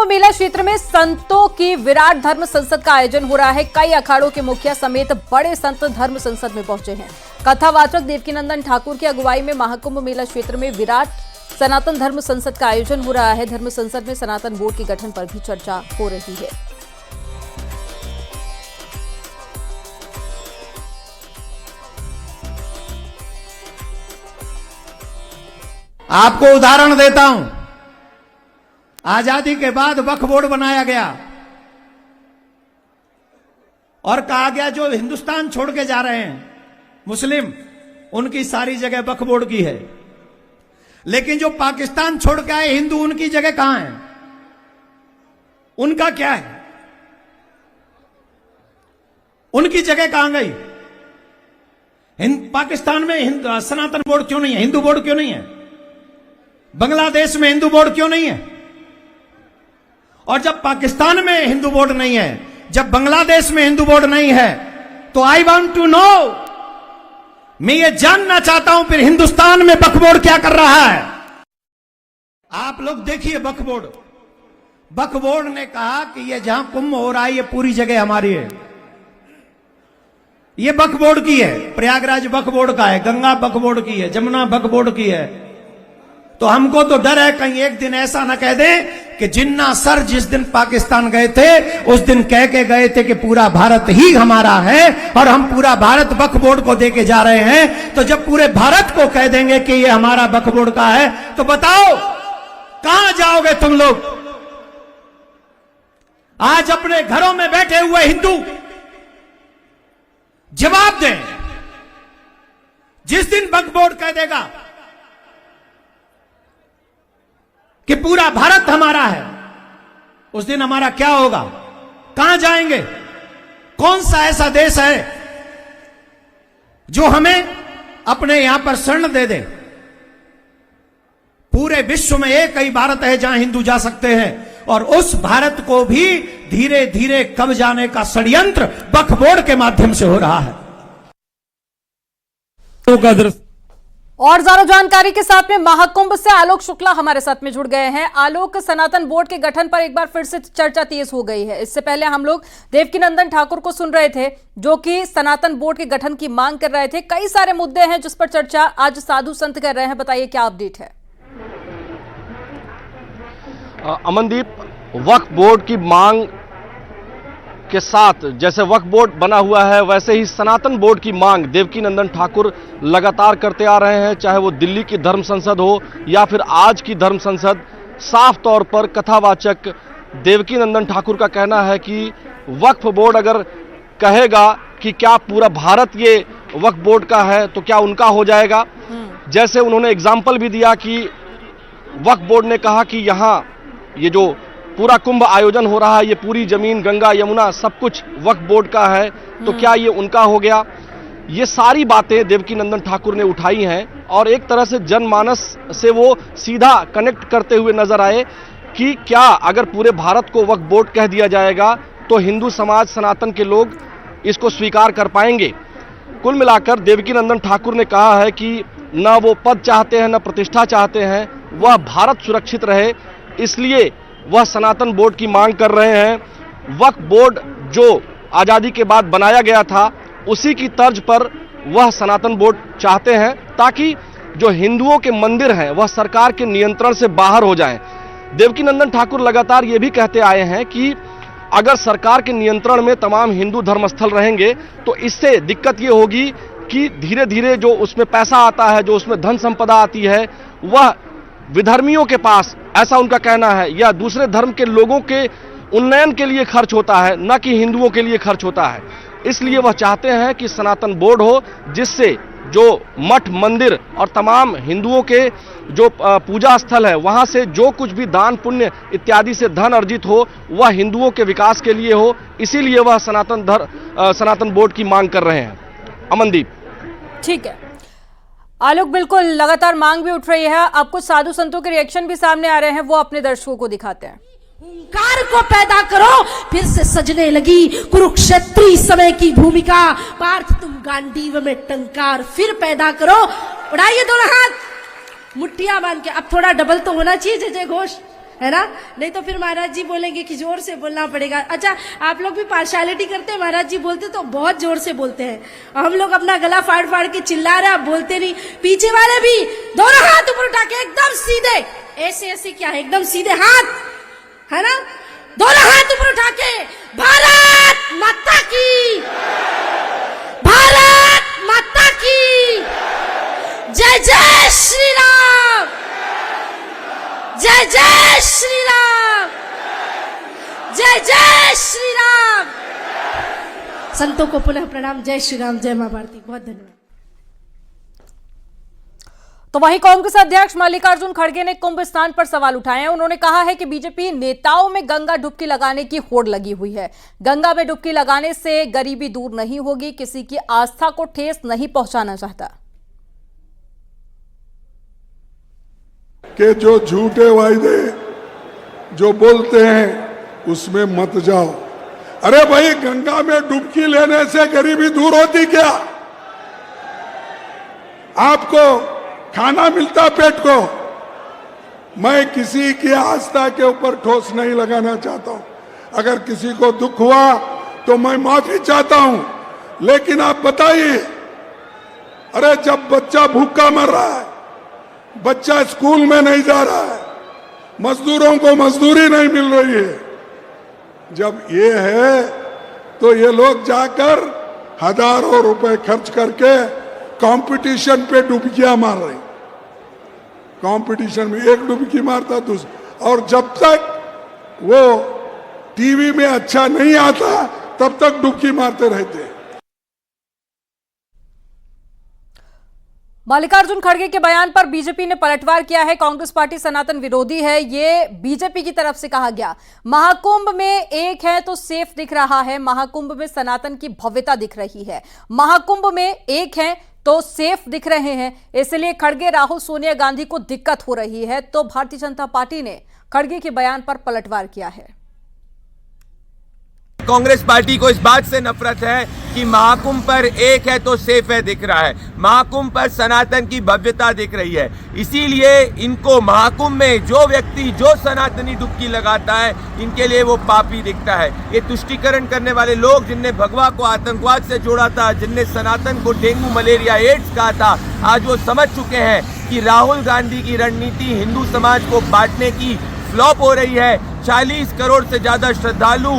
मेला क्षेत्र में संतों की विराट धर्म संसद का आयोजन हो रहा है। कई अखाड़ों के मुखिया समेत बड़े संत धर्म संसद में पहुंचे हैं। कथावाचक देवकीनंदन ठाकुर की अगुवाई में महाकुंभ मेला क्षेत्र में विराट सनातन धर्म संसद का आयोजन हो रहा है। धर्म संसद में सनातन बोर्ड के गठन पर भी चर्चा हो रही है। आपको उदाहरण देता हूं। आजादी के बाद वक्फ बोर्ड बनाया गया और कहा गया जो हिंदुस्तान छोड़ के जा रहे हैं मुस्लिम, उनकी सारी जगह वक्फ बोर्ड की है। लेकिन जो पाकिस्तान छोड़ के आए हिंदू, उनकी जगह कहां है? उनका क्या है? उनकी जगह कहां गई? पाकिस्तान में सनातन बोर्ड क्यों नहीं है? हिंदू बोर्ड क्यों नहीं है? बांग्लादेश में हिंदू बोर्ड क्यों नहीं है? और जब पाकिस्तान में हिंदू बोर्ड नहीं है, जब बांग्लादेश में हिंदू बोर्ड नहीं है, तो आई वांट टू नो, मैं ये जानना चाहता हूं फिर हिंदुस्तान में वक्फ बोर्ड क्या कर रहा है। आप लोग देखिए वक्फ बोर्ड ने कहा कि ये जहां कुंभ हो रहा है ये पूरी जगह हमारी है। ये वक्फ बोर्ड की है, प्रयागराज वक्फ बोर्ड का है, गंगा वक्फ बोर्ड की है, जमुना वक्फ बोर्ड की है। तो हमको तो डर है कहीं एक दिन ऐसा ना कह दें कि जिन्ना सर जिस दिन पाकिस्तान गए थे उस दिन कह के गए थे कि पूरा भारत ही हमारा है और हम पूरा भारत वक्फ बोर्ड को देके जा रहे हैं। तो जब पूरे भारत को कह देंगे कि ये हमारा वक्फ बोर्ड का है, तो बताओ कहां जाओगे तुम लोग? आज अपने घरों में बैठे हुए हिंदू जवाब दें। जिस दिन वक्फ बोर्ड कह देगा कि पूरा भारत हमारा है, उस दिन हमारा क्या होगा? कहां जाएंगे? कौन सा ऐसा देश है जो हमें अपने यहां पर शरण दे दे? पूरे विश्व में एक ही भारत है जहां हिंदू जा सकते हैं, और उस भारत को भी धीरे धीरे कब जाने का षड्यंत्र वक्फ बोर्ड के माध्यम से हो रहा है। और ज्यादा जानकारी के साथ में महाकुंभ से आलोक शुक्ला हमारे साथ में जुड़ गए हैं। आलोक, सनातन बोर्ड के गठन पर एक बार फिर से चर्चा तेज हो गई है। इससे पहले हम लोग देवकीनंदन ठाकुर को सुन रहे थे जो कि सनातन बोर्ड के गठन की मांग कर रहे थे। कई सारे मुद्दे हैं जिस पर चर्चा आज साधु संत कर रहे हैं। बताइए क्या अपडेट है? अमनदीप, वक्फ बोर्ड की मांग के साथ जैसे वक्फ बोर्ड बना हुआ है, वैसे ही सनातन बोर्ड की मांग देवकीनंदन ठाकुर लगातार करते आ रहे हैं। चाहे वो दिल्ली की धर्म संसद हो या फिर आज की धर्म संसद, साफ तौर पर कथावाचक देवकीनंदन ठाकुर का कहना है कि वक्फ बोर्ड अगर कहेगा कि क्या पूरा भारत ये वक्फ बोर्ड का है तो क्या उनका हो जाएगा। जैसे उन्होंने एग्जाम्पल भी दिया कि वक्फ बोर्ड ने कहा कि यहाँ ये जो पूरा कुंभ आयोजन हो रहा है, ये पूरी जमीन गंगा यमुना सब कुछ वक्फ बोर्ड का है, तो क्या ये उनका हो गया? ये सारी बातें देवकीनंदन ठाकुर ने उठाई हैं और एक तरह से जनमानस से वो सीधा कनेक्ट करते हुए नजर आए कि क्या अगर पूरे भारत को वक्फ बोर्ड कह दिया जाएगा तो हिंदू समाज, सनातन के लोग इसको स्वीकार कर पाएंगे। कुल मिलाकर देवकीनंदन ठाकुर ने कहा है कि न वो पद चाहते हैं न प्रतिष्ठा चाहते हैं, वह भारत सुरक्षित रहे, इसलिए वह सनातन बोर्ड की मांग कर रहे हैं। वक्फ बोर्ड जो आजादी के बाद बनाया गया था उसी की तर्ज पर वह सनातन बोर्ड चाहते हैं ताकि जो हिंदुओं के मंदिर हैं वह सरकार के नियंत्रण से बाहर हो जाएं। देवकीनंदन ठाकुर लगातार ये भी कहते आए हैं कि अगर सरकार के नियंत्रण में तमाम हिंदू धर्मस्थल रहेंगे तो इससे दिक्कत ये होगी कि धीरे धीरे जो उसमें पैसा आता है, जो उसमें धन संपदा आती है, वह विधर्मियों के पास, ऐसा उनका कहना है, या दूसरे धर्म के लोगों के उन्नयन के लिए खर्च होता है, न कि हिंदुओं के लिए खर्च होता है। इसलिए वह चाहते हैं कि सनातन बोर्ड हो जिससे जो मठ, मंदिर और तमाम हिंदुओं के जो पूजा स्थल है वहां से जो कुछ भी दान पुण्य इत्यादि से धन अर्जित हो वह हिंदुओं के विकास के लिए हो। इसीलिए वह सनातन बोर्ड की मांग कर रहे हैं। अमनदीप, ठीक है आलोक, बिल्कुल लगातार मांग भी उठ रही है। अब कुछ साधु संतों के रिएक्शन भी सामने आ रहे हैं, वो अपने दर्शकों को दिखाते हैं। हुंकार को पैदा करो, फिर से सजने लगी कुरुक्षेत्री समय की भूमिका। पार्थ तुम गांडीव में टंकार फिर पैदा करो। उड़ाइए दोनों हाथ, मुट्ठियां बांध के। अब थोड़ा डबल तो होना चाहिए जय जय घोष, है ना। नहीं तो फिर महाराज जी बोलेंगे कि जोर से बोलना पड़ेगा। अच्छा, आप लोग भी पार्शियलिटी करते हैं, महाराज जी बोलते तो बहुत जोर से बोलते हैं, हम लोग अपना गला फाड़ फाड़ के चिल्ला रहे, आप बोलते नहीं। पीछे वाले भी दोनों हाथ ऊपर उठा के एकदम सीधे, ऐसे ऐसे क्या है, एकदम सीधे हाथ, है ना, दोनों हाथ ऊपर उठा के, भारत माता की, भारत माता की, जय जय श्री राम, जय जय श्री राम, जय जय श्री राम। संतों को पुनः प्रणाम। जय श्री राम, जय मां भारती। बहुत धन्यवाद। तो वहीं कांग्रेस अध्यक्ष मल्लिकार्जुन खड़गे ने कुंभ स्नान पर सवाल उठाए हैं। उन्होंने कहा है कि बीजेपी नेताओं में गंगा डुबकी लगाने की होड़ लगी हुई है। गंगा में डुबकी लगाने से गरीबी दूर नहीं होगी, किसी की आस्था को ठेस नहीं पहुंचाना चाहता। कि जो झूठे वायदे जो बोलते हैं उसमें मत जाओ। अरे भाई, गंगा में डुबकी लेने से गरीबी दूर होती क्या? आपको खाना मिलता पेट को। मैं किसी की आस्था के ऊपर ठोस नहीं लगाना चाहता हूं। अगर किसी को दुख हुआ तो मैं माफी चाहता हूं, लेकिन आप बताइए, अरे जब बच्चा भूखा मर रहा है, बच्चा स्कूल में नहीं जा रहा है, मजदूरों को मजदूरी नहीं मिल रही है, जब ये है तो ये लोग जाकर हजारों रुपए खर्च करके कंपटीशन पे डुबकियां मार रहे। कंपटीशन में एक डुबकी मारता दूसरा, और जब तक वो टीवी में अच्छा नहीं आता तब तक डुबकी मारते रहते हैं। मल्लिकार्जुन खड़गे के बयान पर बीजेपी ने पलटवार किया है। कांग्रेस पार्टी सनातन विरोधी है, ये बीजेपी की तरफ से कहा गया। महाकुंभ में एक है तो सेफ दिख रहा है, महाकुंभ में सनातन की भव्यता दिख रही है। महाकुंभ में एक है तो सेफ दिख रहे हैं, इसलिए खड़गे राहुल सोनिया गांधी को दिक्कत हो रही है। तो भारतीय जनता पार्टी ने खड़गे के बयान पर पलटवार किया है। कांग्रेस पार्टी को इस बात से नफरत है कि महाकुंभ पर एक है तो सेफ है दिख रहा है, महाकुंभ पर सनातन की भव्यता दिख रही है। इसीलिए इनको महाकुंभ में जो व्यक्ति जो सनातनी डुबकी लगाता है, इनके लिए वो पापी दिखता है। ये तुष्टीकरण करने वाले लोग, जिनने भगवा को आतंकवाद से जोड़ा था, जिनने सनातन को डेंगू मलेरिया एड्स कहा था, आज वो समझ चुके हैं कि राहुल गांधी की रणनीति हिंदू समाज को बांटने की फ्लॉप हो रही है। 40 करोड़ से ज्यादा श्रद्धालु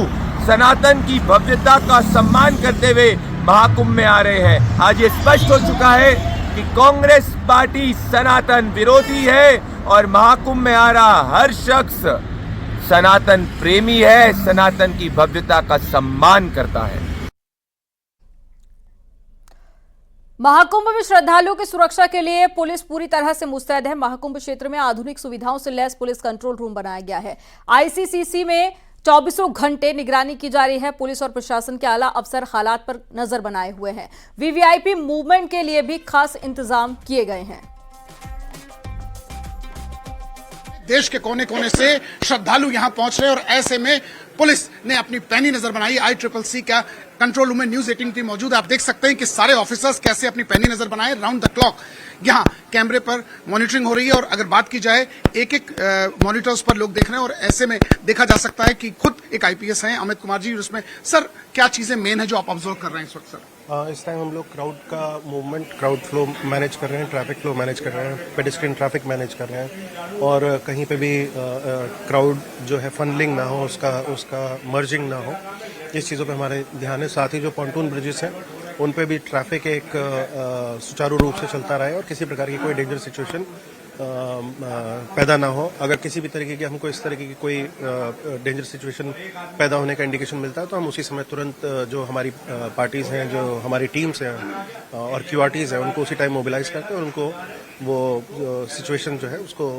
सनातन की भव्यता का सम्मान करते हुए महाकुंभ में आ रहे हैं। आज ये स्पष्ट हो चुका है कि कांग्रेस पार्टी सनातन विरोधी है और महाकुंभ में आ रहा हर शख्स सनातन प्रेमी है, सनातन की भव्यता का सम्मान करता है। महाकुंभ में श्रद्धालुओं की सुरक्षा के लिए पुलिस पूरी तरह से मुस्तैद है। महाकुंभ क्षेत्र में आधुनिक सुविधाओं से लैस पुलिस कंट्रोल रूम बनाया गया है। आईसीसीसी में 24 घंटे निगरानी की जा रही है। पुलिस और प्रशासन के आला अफसर हालात पर नजर बनाए हुए हैं। वीवीआईपी मूवमेंट के लिए भी खास इंतजाम किए गए हैं। देश के कोने कोने से श्रद्धालु यहां पहुंच रहे हैं और ऐसे में पुलिस ने अपनी पैनी नजर बनाई। ICCC का कंट्रोल रूम में न्यूज 18 टीम मौजूद है। आप देख सकते हैं कि सारे ऑफिसर्स कैसे अपनी पैनी नजर बनाए। राउंड द क्लॉक यहां कैमरे पर मॉनिटरिंग हो रही है और अगर बात की जाए एक एक मॉनिटर्स पर लोग देख रहे हैं और ऐसे में देखा जा सकता है कि खुद एक IPS हैं अमित कुमार जी। उसमें सर क्या चीजें मेन है जो आप ऑब्जर्व कर रहे हैं इस वक्त? सर इस टाइम हम लोग क्राउड का मूवमेंट, क्राउड फ्लो मैनेज कर रहे हैं, ट्रैफिक फ्लो मैनेज कर रहे हैं, पेडेस्ट्रियन ट्रैफिक मैनेज कर रहे हैं और कहीं पे भी क्राउड जो है फनलिंग ना हो, उसका मर्जिंग ना हो, इस चीज़ों पे हमारे ध्यान है। साथ ही जो पॉन्टून ब्रिजेस हैं उन पे भी ट्रैफिक एक सुचारू रूप से चलता रहे और किसी प्रकार की कोई डेंजर सिचुएशन पैदा ना हो। अगर किसी भी तरीके की हमको इस तरीके की कोई डेंजर सिचुएशन पैदा होने का इंडिकेशन मिलता है तो हम उसी समय तुरंत जो हमारी पार्टीज हैं, जो हमारी टीम्स हैं और QRTs हैं, उनको उसी टाइम मोबिलाइज करते हैं और उनको वो सिचुएशन जो है उसको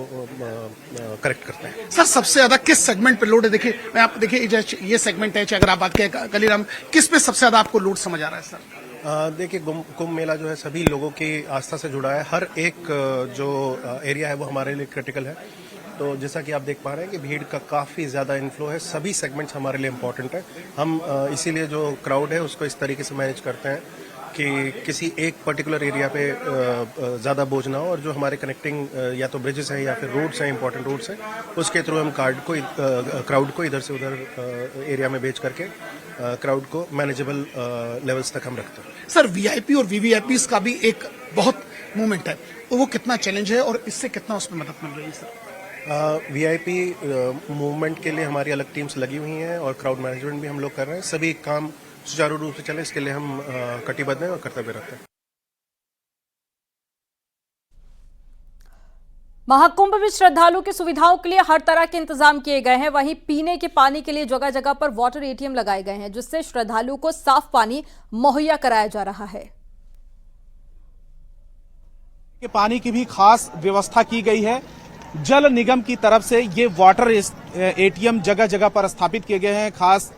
करेक्ट करते हैं। सर सबसे ज्यादा किस सेगमेंट पे लोड है? देखिए आप देखिए ये सेगमेंट है, अगर आप बात करें कलीराम, किस पे सबसे ज्यादा आपको लोड समझ आ रहा है? सर देखिए कुंभ मेला जो है सभी लोगों की आस्था से जुड़ा है। हर एक जो एरिया है वो हमारे लिए क्रिटिकल है। तो जैसा कि आप देख पा रहे हैं कि भीड़ का काफ़ी ज़्यादा इनफ्लो है। सभी सेगमेंट्स हमारे लिए इम्पोर्टेंट है। हम इसीलिए जो क्राउड है उसको इस तरीके से मैनेज करते हैं कि किसी एक पर्टिकुलर एरिया पे ज़्यादा बोझ ना हो, और जो हमारे कनेक्टिंग या तो ब्रिजेस हैं या फिर रोड्स हैं, इंपॉर्टेंट रोड्स हैं, उसके थ्रू हम क्राउड को इधर से उधर एरिया में भेज करके क्राउड को मैनेजेबल लेवल्स तक हम रखते हैं। सर वीआईपी और वीवीआईपी का भी एक बहुत मूवमेंट है, तो वो कितना चैलेंज है और इससे कितना उसमें मदद मिल रही है सर? वीआईपी मूवमेंट के लिए हमारी अलग टीम्स लगी हुई हैं और क्राउड मैनेजमेंट भी हम लोग कर रहे हैं। सभी काम सुचारू रूप से चले, इसके लिए हम कटिबद्ध हैं और कर्तव्य रखते हैं। महाकुंभ में श्रद्धालुओं की सुविधाओं के लिए हर तरह के इंतजाम किए गए हैं। वहीं पीने के पानी के लिए जगह जगह पर वाटर एटीएम लगाए गए हैं, जिससे श्रद्धालुओं को साफ पानी मुहैया कराया जा रहा है। पानी की भी खास व्यवस्था की गई है। जल निगम की तरफ से ये वाटर एटीएम जगह जगह पर स्थापित किए गए हैं। खास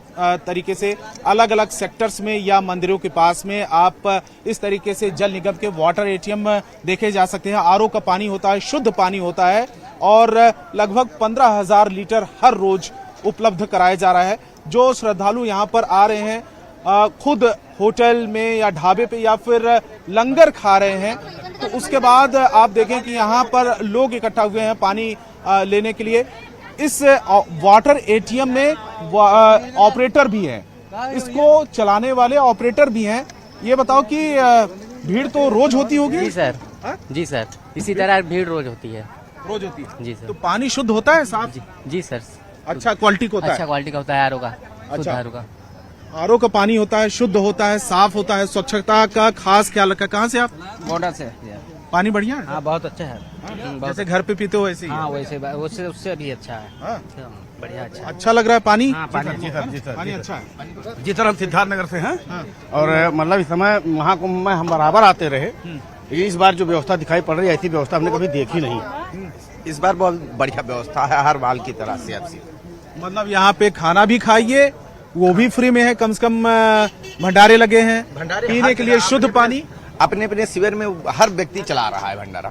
तरीके से अलग अलग सेक्टर्स में या मंदिरों के पास में आप इस तरीके से जल निगम के वाटर एटीएम देखे जा सकते हैं। आरओ का पानी होता है, शुद्ध पानी होता है और लगभग 15,000 लीटर हर रोज उपलब्ध कराया जा रहा है। जो श्रद्धालु यहाँ पर आ रहे हैं, खुद होटल में या ढाबे पे या फिर लंगर खा रहे हैं, तो उसके बाद आप देखें कि यहाँ पर लोग इकट्ठा हुए हैं पानी लेने के लिए। इस वाटर एटीएम में ऑपरेटर भी है, इसको चलाने वाले ऑपरेटर भी हैं। ये बताओ कि भीड़ तो रोज होती होगी? जी सर। जी सर, इसी तरह भीड़ रोज होती है। रोज होती है जी सर। तो पानी शुद्ध होता है, साफ? जी सर। अच्छा क्वालिटी का होता है? अच्छा क्वालिटी का होता है आरओ का। अच्छा। आरओ का पानी होता है, शुद्ध होता है, साफ होता है, स्वच्छता का खास ख्याल रखा। कहाँ से आप? बॉर्डर से। पानी बढ़िया है? हाँ बहुत अच्छा है। जैसे घर पे पीते हो वैसे ही? हाँ वैसे उससे भी अच्छा है। हाँ? बढ़िया अच्छा है। अच्छा लग रहा है पानी? हाँ, पानी पानी अच्छा है। जी सर, हम सिद्धार्थ नगर से हैं और मतलब इस समय महाकुंभ में हम बराबर आते रहे। इस बार जो व्यवस्था दिखाई पड़ रही है, ऐसी व्यवस्था हमने कभी देखी नहीं। इस बार बहुत बढ़िया व्यवस्था है, हर बाल की तरह से अच्छी। मतलब यहाँ पे खाना भी खाइए, वो भी फ्री में है, कम से कम भंडारे लगे हैं, पीने के लिए शुद्ध पानी अपने अपने शिविर में हर व्यक्ति चला रहा है भंडारा।